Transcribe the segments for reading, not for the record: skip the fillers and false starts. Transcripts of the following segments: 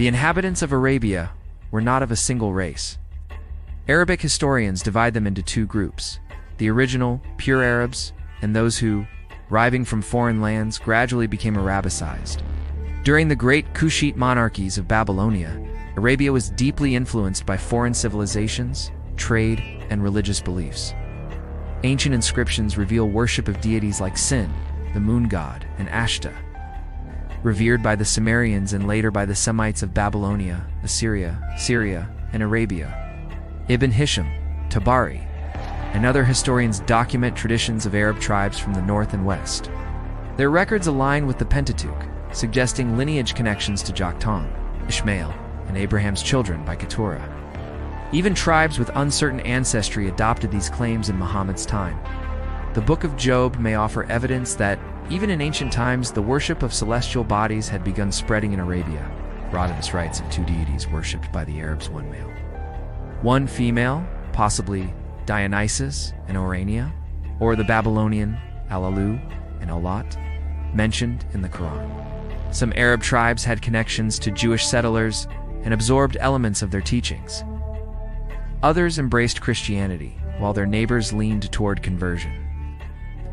The inhabitants of Arabia were not of a single race. Arabic historians divide them into two groups: the original, pure Arabs, and those who, arriving from foreign lands, gradually became Arabicized. During the great Kushite monarchies of Babylonia, Arabia was deeply influenced by foreign civilizations, trade, and religious beliefs. Ancient inscriptions reveal worship of deities like Sin, the moon god, and Ashta, revered by the Sumerians and later by the Semites of Babylonia, Assyria, Syria, and Arabia. Ibn Hisham, Tabari, and other historians document traditions of Arab tribes from the north and west. Their records align with the Pentateuch, suggesting lineage connections to Joktan, Ishmael, and Abraham's children by Keturah. Even tribes with uncertain ancestry adopted these claims in Muhammad's time. The Book of Job may offer evidence that, even in ancient times, the worship of celestial bodies had begun spreading in Arabia. Rodimus writes of two deities worshipped by the Arabs, one male, one female, possibly Dionysus and Orania, or the Babylonian Alalu and Olat, mentioned in the Qur'an. Some Arab tribes had connections to Jewish settlers and absorbed elements of their teachings. Others embraced Christianity, while their neighbors leaned toward conversion.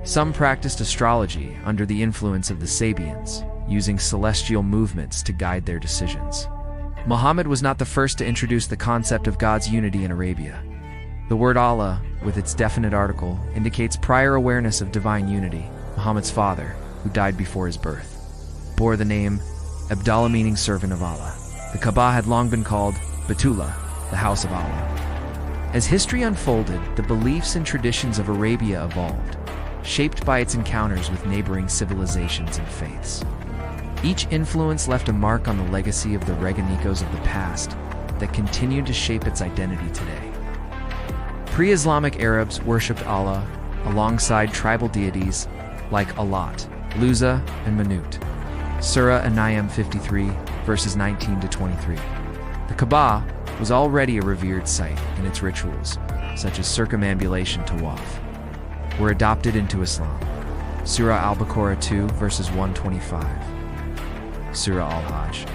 Some practiced astrology under the influence of the Sabians, using celestial movements to guide their decisions. Muhammad was not the first to introduce the concept of God's unity in Arabia. The word Allah, with its definite article, indicates prior awareness of divine unity. Muhammad's father, who died before his birth, bore the name Abdallah, meaning servant of Allah. The Kaaba had long been called Batullah, the house of Allah. As history unfolded, the beliefs and traditions of Arabia evolved, shaped by its encounters with neighboring civilizations and faiths. Each influence left a mark on the legacy of the Reganicos of the past that continued to shape its identity today. Pre-Islamic Arabs worshipped Allah alongside tribal deities like Alat, Luza, and Manut. Surah An-Nayam 53, verses 19 to 23. The Kaaba was already a revered site, and its rituals, such as circumambulation tawaf, were adopted into Islam. Surah Al-Baqarah 2, verses 125. Surah Al-Hajj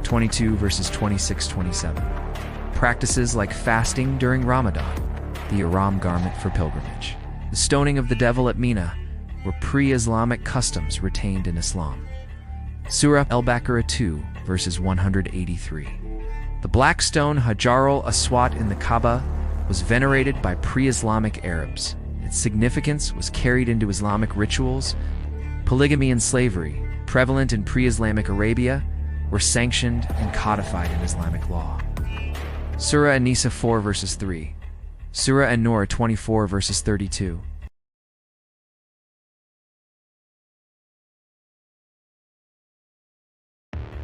22, verses 26-27. Practices like fasting during Ramadan, the ihram garment for pilgrimage, the stoning of the devil at Mina, were pre-Islamic customs retained in Islam. Surah Al-Baqarah 2, verses 183. The black stone Hajar al-Aswad in the Kaaba was venerated by pre-Islamic Arabs. Its significance was carried into Islamic rituals. Polygamy and slavery, prevalent in pre-Islamic Arabia, were sanctioned and codified in Islamic law. Surah An-Nisa 4, verses 3. Surah An-Nur 24, verses 32.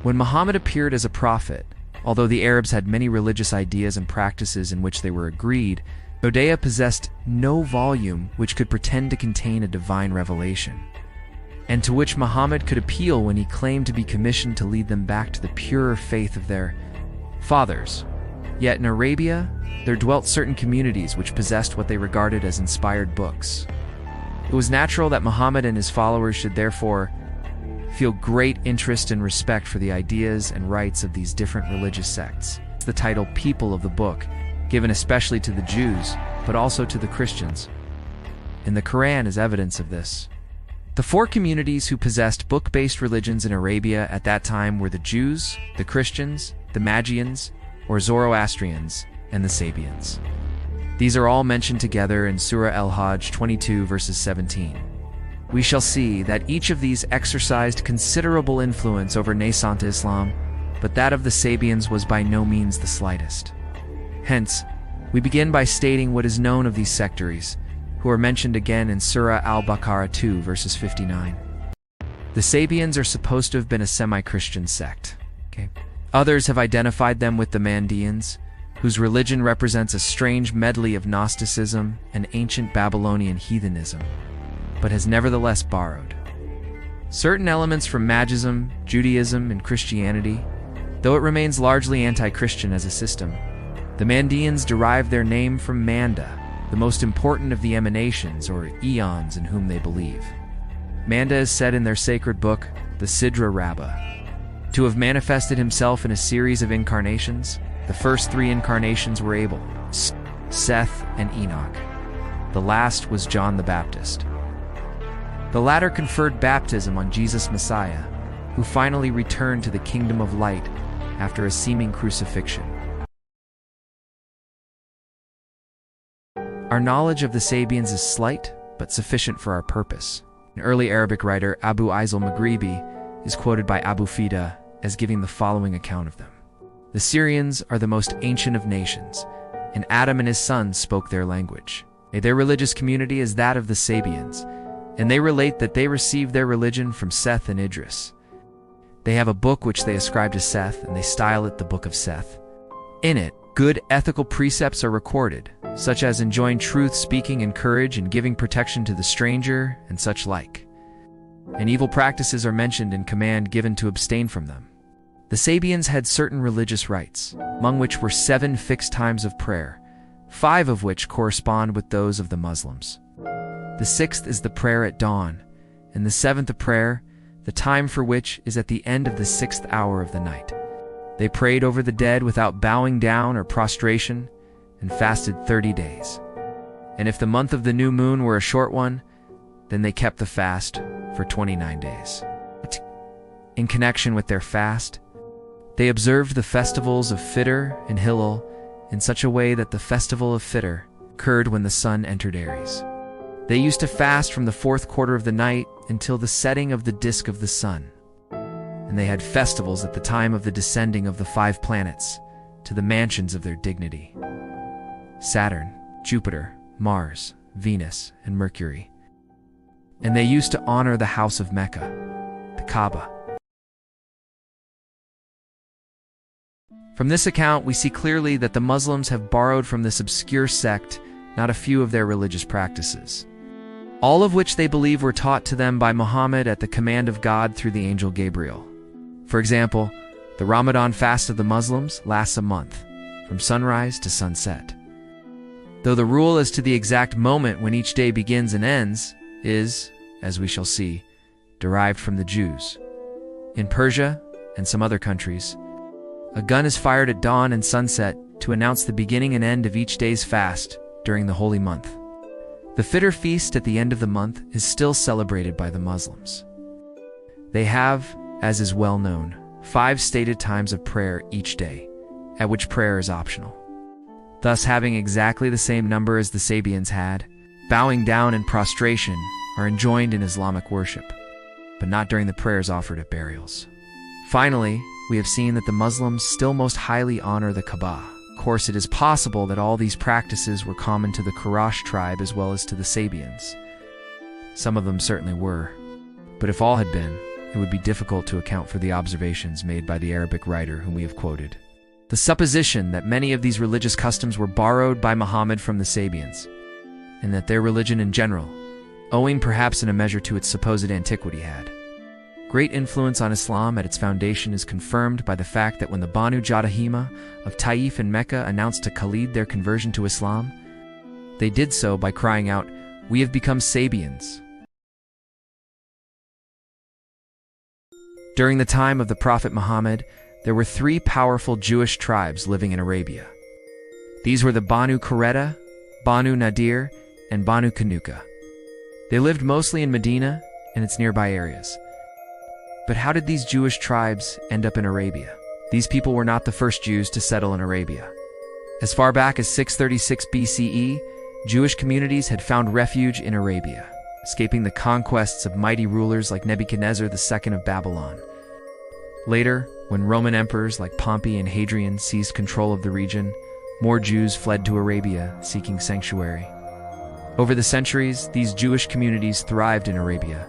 When Muhammad appeared as a prophet, although the Arabs had many religious ideas and practices in which they were agreed, Judea possessed no volume which could pretend to contain a divine revelation, and to which Muhammad could appeal when he claimed to be commissioned to lead them back to the purer faith of their fathers. Yet in Arabia, there dwelt certain communities which possessed what they regarded as inspired books. It was natural that Muhammad and his followers should therefore feel great interest and respect for the ideas and rites of these different religious sects. The title People of the Book, given especially to the Jews, but also to the Christians, in the Qur'an is evidence of this. The four communities who possessed book-based religions in Arabia at that time were the Jews, the Christians, the Magians, or Zoroastrians, and the Sabians. These are all mentioned together in Surah Al-Hajj 22, verses 17. We shall see that each of these exercised considerable influence over nascent Islam, but that of the Sabians was by no means the slightest. Hence, we begin by stating what is known of these sectaries, who are mentioned again in Surah Al-Baqarah 2, verses 59. The Sabians are supposed to have been a semi-Christian sect. Others have identified them with the Mandeans, whose religion represents a strange medley of Gnosticism and ancient Babylonian heathenism, but has nevertheless borrowed certain elements from Magism, Judaism, and Christianity, though it remains largely anti-Christian as a system. The Mandeans derive their name from Manda, the most important of the emanations or eons in whom they believe. Manda is said in their sacred book, the Sidra Rabbah, to have manifested himself in a series of incarnations. The first three incarnations were Abel, Seth, and Enoch. The last was John the Baptist. The latter conferred baptism on Jesus Messiah, who finally returned to the kingdom of light after a seeming crucifixion. Our knowledge of the Sabians is slight, but sufficient for our purpose. An early Arabic writer, Abu Isl Maghribi, is quoted by Abu Fida as giving the following account of them. The Syrians are the most ancient of nations, and Adam and his sons spoke their language. Their religious community is that of the Sabians, and they relate that they received their religion from Seth and Idris. They have a book which they ascribe to Seth, and they style it the Book of Seth. In it, good ethical precepts are recorded, such as enjoying truth, speaking and courage, and giving protection to the stranger, and such like. And evil practices are mentioned and command given to abstain from them. The Sabians had certain religious rites, among which were 7 fixed times of prayer, 5 of which correspond with those of the Muslims. The 6th is the prayer at dawn, and the 7th a prayer, the time for which is at the end of the 6th hour of the night. They prayed over the dead without bowing down or prostration, and fasted 30 days. And if the month of the new moon were a short one, then they kept the fast for 29 days. In connection with their fast, they observed the festivals of Fitr and Hillel in such a way that the festival of Fitr occurred when the sun entered Aries. They used to fast from the 4th quarter of the night until the setting of the disk of the sun. And they had festivals at the time of the descending of the 5 planets to the mansions of their dignity: Saturn, Jupiter, Mars, Venus, and Mercury. And they used to honor the house of Mecca, the Kaaba. From this account, we see clearly that the Muslims have borrowed from this obscure sect not a few of their religious practices, all of which they believe were taught to them by Muhammad at the command of God through the angel Gabriel. For example, the Ramadan fast of the Muslims lasts a month, from sunrise to sunset. Though the rule as to the exact moment when each day begins and ends is, as we shall see, derived from the Jews. In Persia and some other countries, a gun is fired at dawn and sunset to announce the beginning and end of each day's fast during the holy month. The Fitr feast at the end of the month is still celebrated by the Muslims. They have, as is well known, 5 stated times of prayer each day, at which prayer is optional. Thus, having exactly the same number as the Sabians had, bowing down and prostration are enjoined in Islamic worship, but not during the prayers offered at burials. Finally, we have seen that the Muslims still most highly honor the Kaaba. Of course, it is possible that all these practices were common to the Quraysh tribe as well as to the Sabians. Some of them certainly were, but if all had been, it would be difficult to account for the observations made by the Arabic writer whom we have quoted. The supposition that many of these religious customs were borrowed by Muhammad from the Sabians, and that their religion in general, owing perhaps in a measure to its supposed antiquity, had great influence on Islam at its foundation, is confirmed by the fact that when the Banu Jadahima of Taif and Mecca announced to Khalid their conversion to Islam, they did so by crying out, "We have become Sabians." During the time of the Prophet Muhammad, there were 3 powerful Jewish tribes living in Arabia. These were the Banu Qurayza, Banu Nadir, and Banu Kanuka. They lived mostly in Medina and its nearby areas. But how did these Jewish tribes end up in Arabia? These people were not the first Jews to settle in Arabia. As far back as 636 BCE, Jewish communities had found refuge in Arabia, escaping the conquests of mighty rulers like Nebuchadnezzar II of Babylon. Later, when Roman emperors like Pompey and Hadrian seized control of the region, more Jews fled to Arabia, seeking sanctuary. Over the centuries, these Jewish communities thrived in Arabia.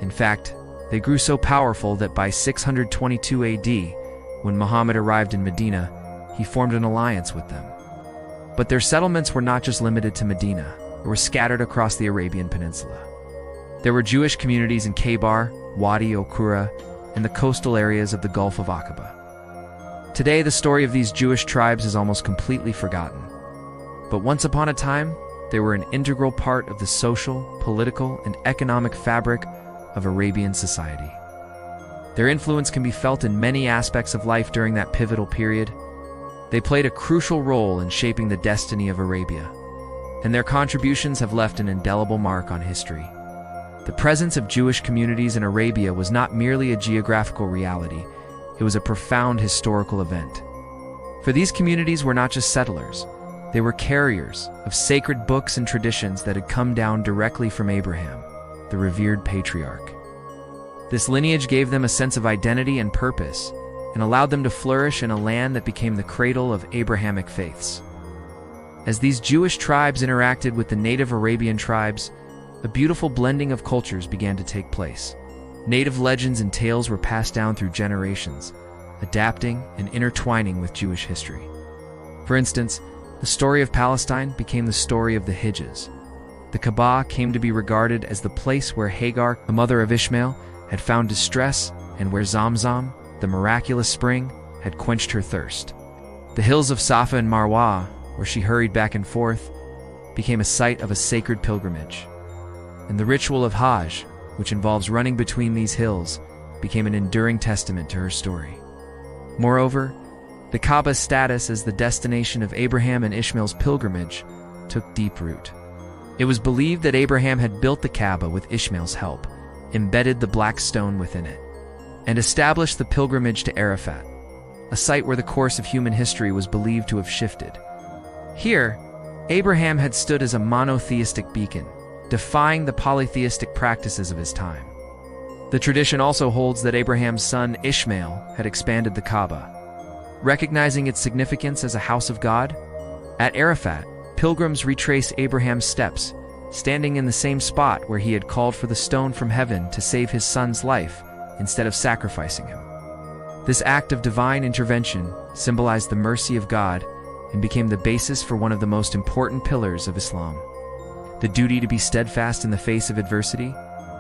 In fact, they grew so powerful that by 622 AD, when Muhammad arrived in Medina, he formed an alliance with them. But their settlements were not just limited to Medina, they were scattered across the Arabian Peninsula. There were Jewish communities in Khaybar, Wadi al-Qura, and the coastal areas of the Gulf of Aqaba. Today, the story of these Jewish tribes is almost completely forgotten. But once upon a time, they were an integral part of the social, political, and economic fabric of Arabian society. Their influence can be felt in many aspects of life during that pivotal period. They played a crucial role in shaping the destiny of Arabia, and their contributions have left an indelible mark on history. The presence of Jewish communities in Arabia was not merely a geographical reality, it was a profound historical event. For these communities were not just settlers, they were carriers of sacred books and traditions that had come down directly from Abraham, the revered patriarch. This lineage gave them a sense of identity and purpose, and allowed them to flourish in a land that became the cradle of Abrahamic faiths. As these Jewish tribes interacted with the native Arabian tribes, a beautiful blending of cultures began to take place. Native legends and tales were passed down through generations, adapting and intertwining with Jewish history. For instance, the story of Palestine became the story of the Hijaz. The Kaaba came to be regarded as the place where Hagar, the mother of Ishmael, had found distress, and where Zamzam, the miraculous spring, had quenched her thirst. The hills of Safa and Marwa, where she hurried back and forth, became a site of a sacred pilgrimage. And the ritual of Hajj, which involves running between these hills, became an enduring testament to her story. Moreover, the Kaaba's status as the destination of Abraham and Ishmael's pilgrimage took deep root. It was believed that Abraham had built the Kaaba with Ishmael's help, embedded the black stone within it, and established the pilgrimage to Arafat, a site where the course of human history was believed to have shifted. Here, Abraham had stood as a monotheistic beacon, defying the polytheistic practices of his time. The tradition also holds that Abraham's son Ishmael had expanded the Kaaba. Recognizing its significance as a house of God, at Arafat, pilgrims retrace Abraham's steps, standing in the same spot where he had called for the stone from heaven to save his son's life instead of sacrificing him. This act of divine intervention symbolized the mercy of God and became the basis for one of the most important pillars of Islam: the duty to be steadfast in the face of adversity.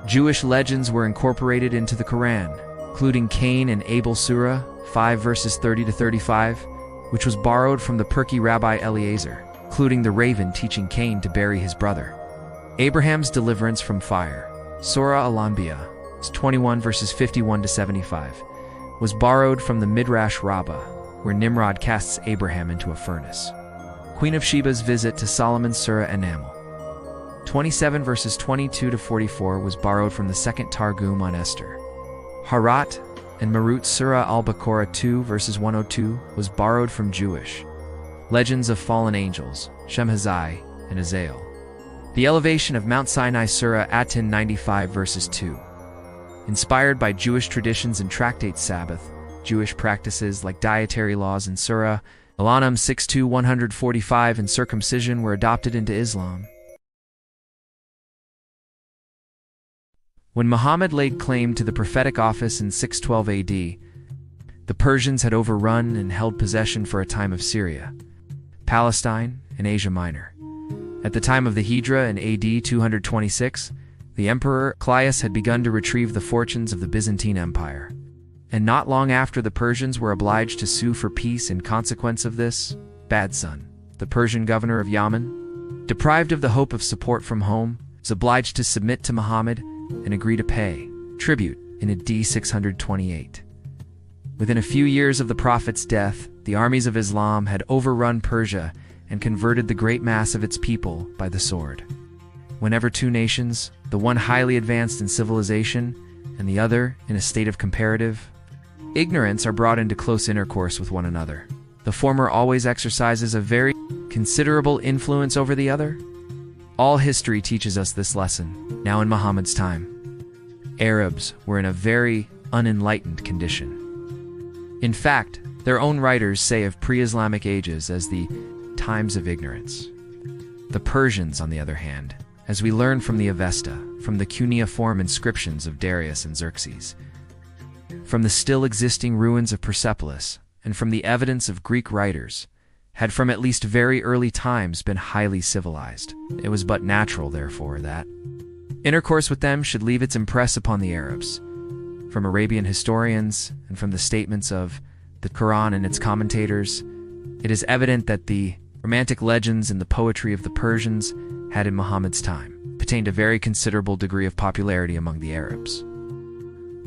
Jewish legends were incorporated into the Qur'an, including Cain and Abel Surah 5 verses 30 to 35, which was borrowed from the Perky Rabbi Eliezer, including the raven teaching Cain to bury his brother. Abraham's deliverance from fire, Surah Al-Anbiya 21 verses 51 to 75, was borrowed from the Midrash Rabbah, where Nimrod casts Abraham into a furnace. Queen of Sheba's visit to Solomon's Surah An-Naml 27 verses 22 to 44 was borrowed from the second Targum on Esther. Harat and Marut Surah Al-Baqarah 2 verses 102 was borrowed from Jewish legends of fallen angels, Shemhazai and Azael. The elevation of Mount Sinai Surah Atin 95 verses 2. Inspired by Jewish traditions and tractate Sabbath, Jewish practices like dietary laws in Surah Al-An'am 6:145 and circumcision were adopted into Islam. When Muhammad laid claim to the prophetic office in 612 AD, the Persians had overrun and held possession for a time of Syria, Palestine, and Asia Minor. At the time of the Hijra in AD 226, the Emperor Claudius had begun to retrieve the fortunes of the Byzantine Empire. And not long after, the Persians were obliged to sue for peace in consequence of this. Badsun, the Persian governor of Yemen, deprived of the hope of support from home, was obliged to submit to Muhammad and agree to pay tribute in AD 628. Within a few years of the Prophet's death, the armies of Islam had overrun Persia and converted the great mass of its people by the sword. Whenever two nations, the one highly advanced in civilization and the other in a state of comparative ignorance, are brought into close intercourse with one another, the former always exercises a very considerable influence over the other. All history teaches us this lesson. Now in Muhammad's time, Arabs were in a very unenlightened condition. In fact, their own writers say of pre-Islamic ages as the times of ignorance. The Persians, on the other hand, as we learn from the Avesta, from the cuneiform inscriptions of Darius and Xerxes, from the still existing ruins of Persepolis, and from the evidence of Greek writers, had from at least very early times been highly civilized. It was but natural, therefore, that intercourse with them should leave its impress upon the Arabs. From Arabian historians and from the statements of the Qur'an and its commentators, it is evident that the romantic legends and the poetry of the Persians had in Muhammad's time attained a very considerable degree of popularity among the Arabs.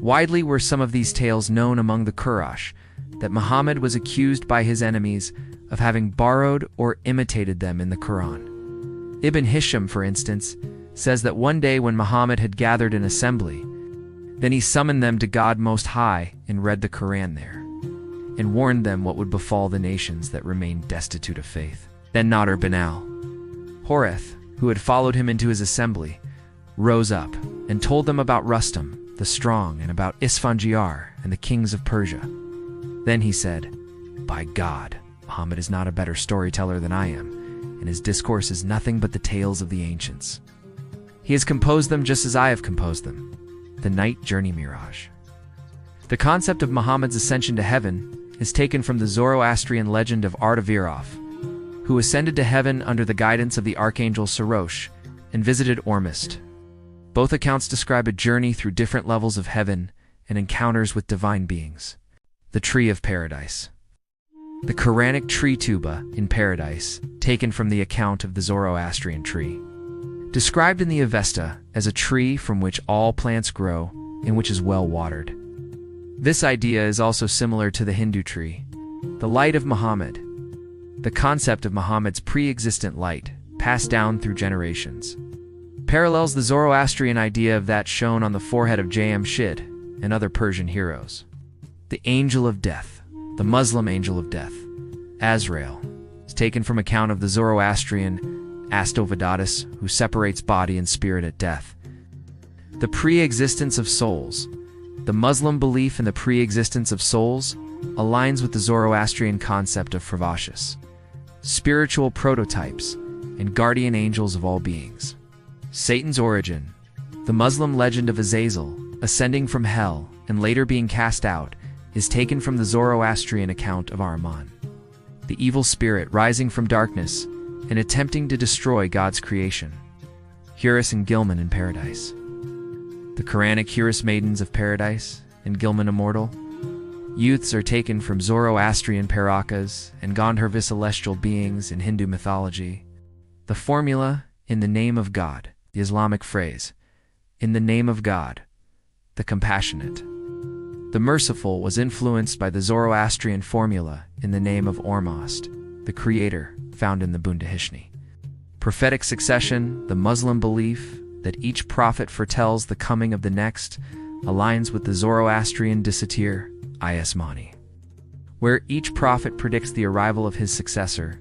Widely were some of these tales known among the Quraysh, that Muhammad was accused by his enemies of having borrowed or imitated them in the Qur'an. Ibn Hisham, for instance, says that one day when Muhammad had gathered an assembly, then he summoned them to God Most High and read the Qur'an there, and warned them what would befall the nations that remained destitute of faith. Then Nadr bin al-Horith, who had followed him into his assembly, rose up and told them about Rustam, the strong, and about Isfanjiar and the kings of Persia. Then he said, "By God, Muhammad is not a better storyteller than I am, and his discourse is nothing but the tales of the ancients. He has composed them just as I have composed them, the night journey mirage." The concept of Muhammad's ascension to heaven is taken from the Zoroastrian legend of Artavirov, who ascended to heaven under the guidance of the archangel Sarosh and visited Ormuzd. Both accounts describe a journey through different levels of heaven and encounters with divine beings. The Tree of Paradise. The Quranic tree tuba in paradise, taken from the account of the Zoroastrian tree. Described in the Avesta as a tree from which all plants grow and which is well watered. This idea is also similar to the Hindu tree. The light of Muhammad. The concept of Muhammad's pre-existent light, passed down through generations, parallels the Zoroastrian idea of that shown on the forehead of Jamshid and other Persian heroes. The Angel of Death, the Muslim Angel of Death, Azrael, is taken from account of the Zoroastrian Astovadatus, who separates body and spirit at death. The pre-existence of souls. The Muslim belief in the pre-existence of souls aligns with the Zoroastrian concept of Pravashis, spiritual prototypes and guardian angels of all beings. Satan's origin. The Muslim legend of Azazel, ascending from hell and later being cast out, is taken from the Zoroastrian account of Ahriman, the evil spirit rising from darkness and attempting to destroy God's creation. Hurus and Gilman in Paradise. The Quranic Hurus Maidens of Paradise and Gilman Immortal. Youths are taken from Zoroastrian Parakas and Gandharva celestial beings in Hindu mythology. The formula, in the name of God, the Islamic phrase, in the name of God, the compassionate. The merciful was influenced by the Zoroastrian formula in the name of Ormuzd, the creator, found in the Bundahishni. Prophetic succession, the Muslim belief that each prophet foretells the coming of the next, aligns with the Zoroastrian Dissatir, Ismani, where each prophet predicts the arrival of his successor